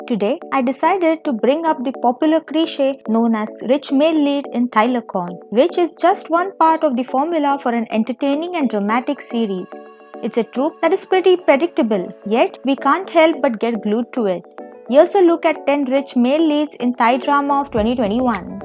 Today, I decided to bring up the popular cliche known as rich male lead in Thai Lakorn, which is just one part of the formula for an entertaining and dramatic series. It's a trope that is pretty predictable, yet we can't help but get glued to it. Here's a look at 10 rich male leads in Thai drama of 2021.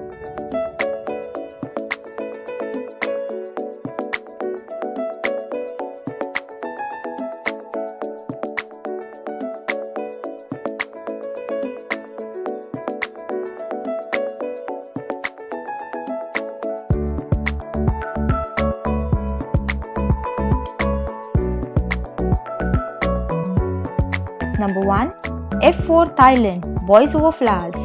Number 1. F4 Thailand, Boys Over Flowers.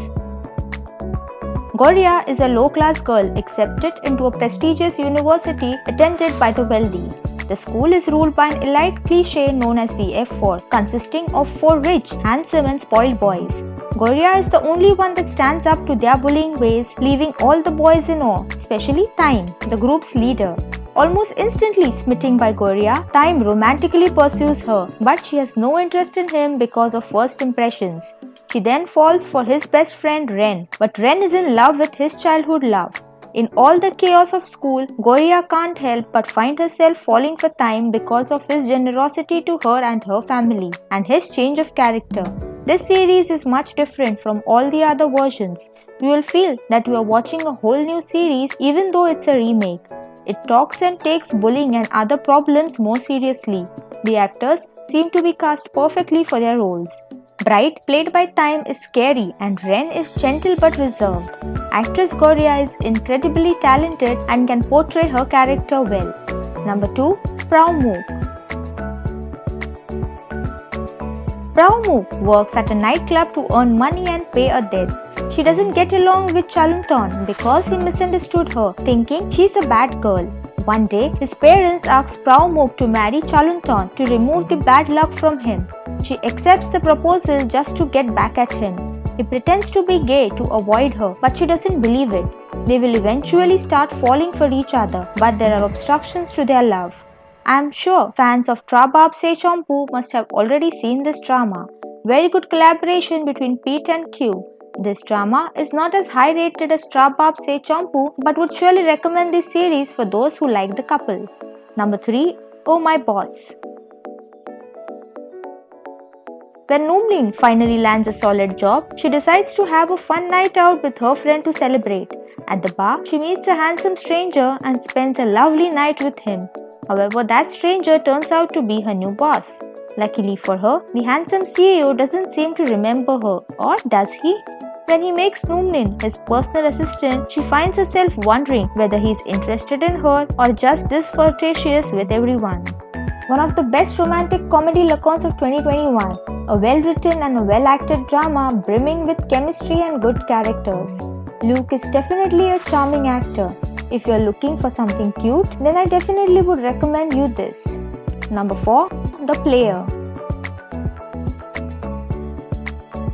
Goria is a low-class girl accepted into a prestigious university attended by the wealthy. The school is ruled by an elite cliche known as the F4, consisting of 4 rich, handsome and spoiled boys. Goria is the only one that stands up to their bullying ways, leaving all the boys in awe, especially Time, the group's leader. Almost instantly smitten by Goria, Time romantically pursues her, but she has no interest in him because of first impressions. She then falls for his best friend Ren, but Ren is in love with his childhood love. In all the chaos of school, Goria can't help but find herself falling for Time because of his generosity to her and her family, and his change of character. This series is much different from all the other versions. You will feel that you are watching a whole new series even though it's a remake. It talks and takes bullying and other problems more seriously. The actors seem to be cast perfectly for their roles. Bright, played by Time, is scary and Ren is gentle but reserved. Actress Goria is incredibly talented and can portray her character well. Number 2. Praomook. Praomook works at a nightclub to earn money and pay a debt. She doesn't get along with Chalunthon because he misunderstood her, thinking she's a bad girl. One day, his parents ask Praomook to marry Chalunthon to remove the bad luck from him. She accepts the proposal just to get back at him. He pretends to be gay to avoid her, but she doesn't believe it. They will eventually start falling for each other, but there are obstructions to their love. I am sure fans of Trabab Se Champu must have already seen this drama. Very good collaboration between Pete and Q. This drama is not as high rated as Trabab Se Champu, but would surely recommend this series for those who like the couple. Number 3. Oh My Boss. When Noomlin finally lands a solid job, she decides to have a fun night out with her friend to celebrate. At the bar, she meets a handsome stranger and spends a lovely night with him. However, that stranger turns out to be her new boss. Luckily for her, the handsome CEO doesn't seem to remember her, or does he? When he makes Noomlin his personal assistant, she finds herself wondering whether he is interested in her or just this flirtatious with everyone. One of the best romantic comedy Lakorns of 2021, a well-written and a well-acted drama brimming with chemistry and good characters. Luke is definitely a charming actor. If you are looking for something cute, then I definitely would recommend you this. Number 4. The Player.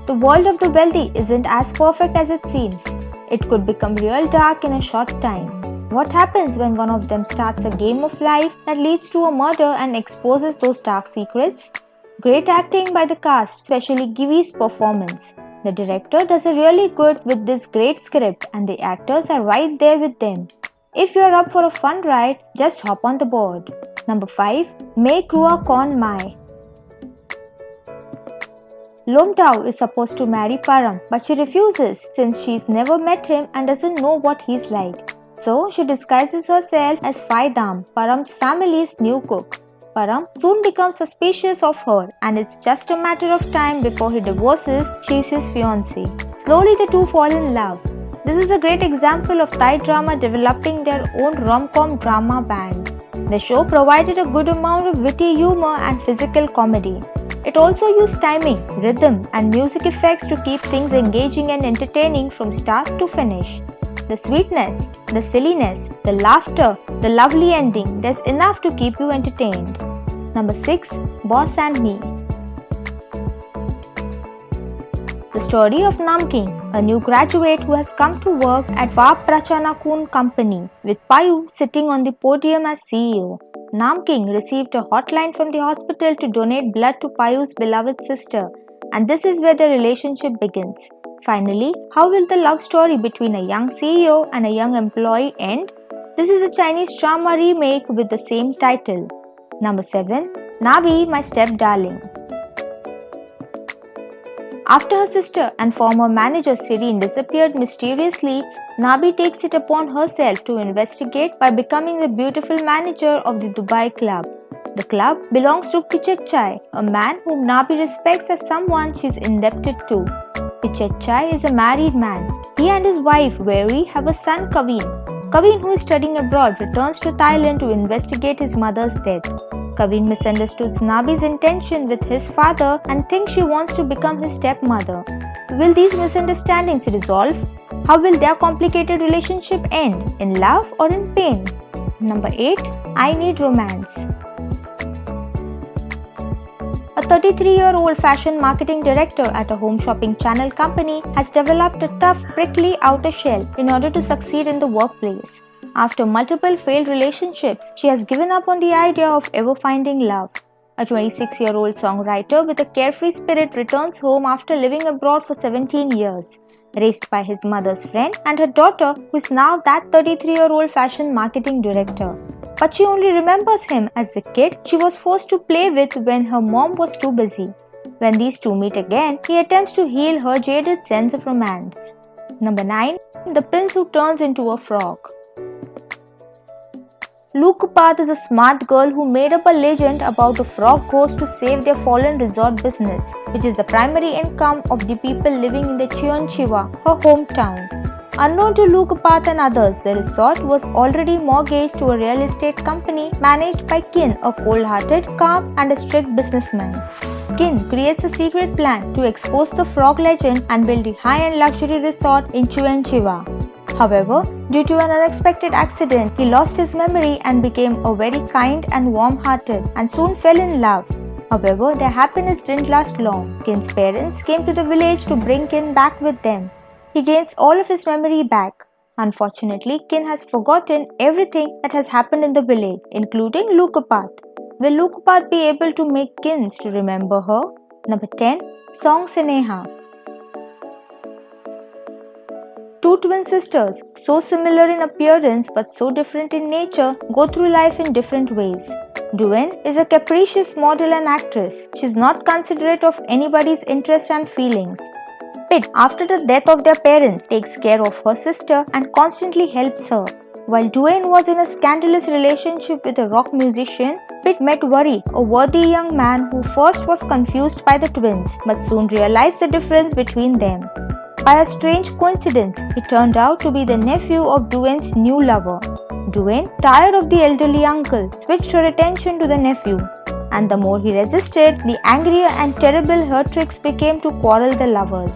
The world of the wealthy isn't as perfect as it seems. It could become real dark in a short time. What happens when one of them starts a game of life that leads to a murder and exposes those dark secrets? Great acting by the cast, especially Givi's performance. The director does a really good with this great script and the actors are right there with them. If you're up for a fun ride, just hop on the board. Number 5. Mae Krua Kon Mai. Lomtao is supposed to marry Param, but she refuses since she's never met him and doesn't know what he's like. So she disguises herself as Faidam, Param's family's new cook. Param soon becomes suspicious of her and it's just a matter of time before he divorces she's his fiancée. Slowly the two fall in love. This is a great example of Thai drama developing their own rom-com drama band. The show provided a good amount of witty humor and physical comedy. It also used timing, rhythm, and music effects to keep things engaging and entertaining from start to finish. The sweetness, the silliness, the laughter, the lovely ending, there's enough to keep you entertained. Number 6. Boss and Me. The story of Namking, a new graduate who has come to work at Vaprachanakun company, with Payu sitting on the podium as CEO. Namking received a hotline from the hospital to donate blood to Payu's beloved sister. and this is where the relationship begins. Finally, how will the love story between a young CEO and a young employee end? This is a Chinese drama remake with the same title. Number 7. Nabi, My Stepdarling. After her sister and former manager Sirin disappeared mysteriously, Nabi takes it upon herself to investigate by becoming the beautiful manager of the Dubai club. The club belongs to Pichachai, a man whom Nabi respects as someone she is indebted to. Pichachai is a married man. He and his wife Veri have a son Kavin. Kavin, who is studying abroad, returns to Thailand to investigate his mother's death. Kavin misunderstood Nabi's intention with his father and thinks she wants to become his stepmother. Will these misunderstandings resolve? How will their complicated relationship end? In love or in pain? Number 8. I Need Romance. A 33-year-old fashion marketing director at a home shopping channel company has developed a tough, prickly outer shell in order to succeed in the workplace. After multiple failed relationships, she has given up on the idea of ever finding love. A 26-year-old songwriter with a carefree spirit returns home after living abroad for 17 years. Raised by his mother's friend and her daughter, who is now that 33-year-old fashion marketing director. But she only remembers him as the kid she was forced to play with when her mom was too busy. When these two meet again, he attempts to heal her jaded sense of romance. Number 9. The Prince Who Turns Into a Frog. Lukupat is a smart girl who made up a legend about a frog ghost to save their fallen resort business, which is the primary income of the people living in the Chionchiwa, her hometown. Unknown to Lukupat and others, the resort was already mortgaged to a real estate company managed by Kin, a cold-hearted, calm and a strict businessman. Kin creates a secret plan to expose the frog legend and build a high-end luxury resort in Chionchiwa. However, due to an unexpected accident, he lost his memory and became a very kind and warm-hearted and soon fell in love. However, their happiness didn't last long. Kin's parents came to the village to bring Kin back with them. He gains all of his memory back. Unfortunately, Kin has forgotten everything that has happened in the village, including Lukupat. Will Lukupat be able to make Kins to remember her? Number 10. Song Sanaeha. Two twin sisters, so similar in appearance but so different in nature, go through life in different ways. Duen is a capricious model and actress. She is not considerate of anybody's interest and feelings. Pit, after the death of their parents, takes care of her sister and constantly helps her. While Duen was in a scandalous relationship with a rock musician, Pit met Worry, a worthy young man who first was confused by the twins but soon realized the difference between them. By a strange coincidence, he turned out to be the nephew of Duen's new lover. Duen, tired of the elderly uncle, switched her attention to the nephew. And the more he resisted, the angrier and terrible her tricks became to quarrel the lovers.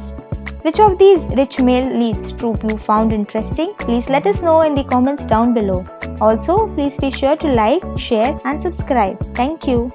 Which of these rich male leads trope you found interesting? Please let us know in the comments down below. Also, please be sure to like, share and subscribe. Thank you.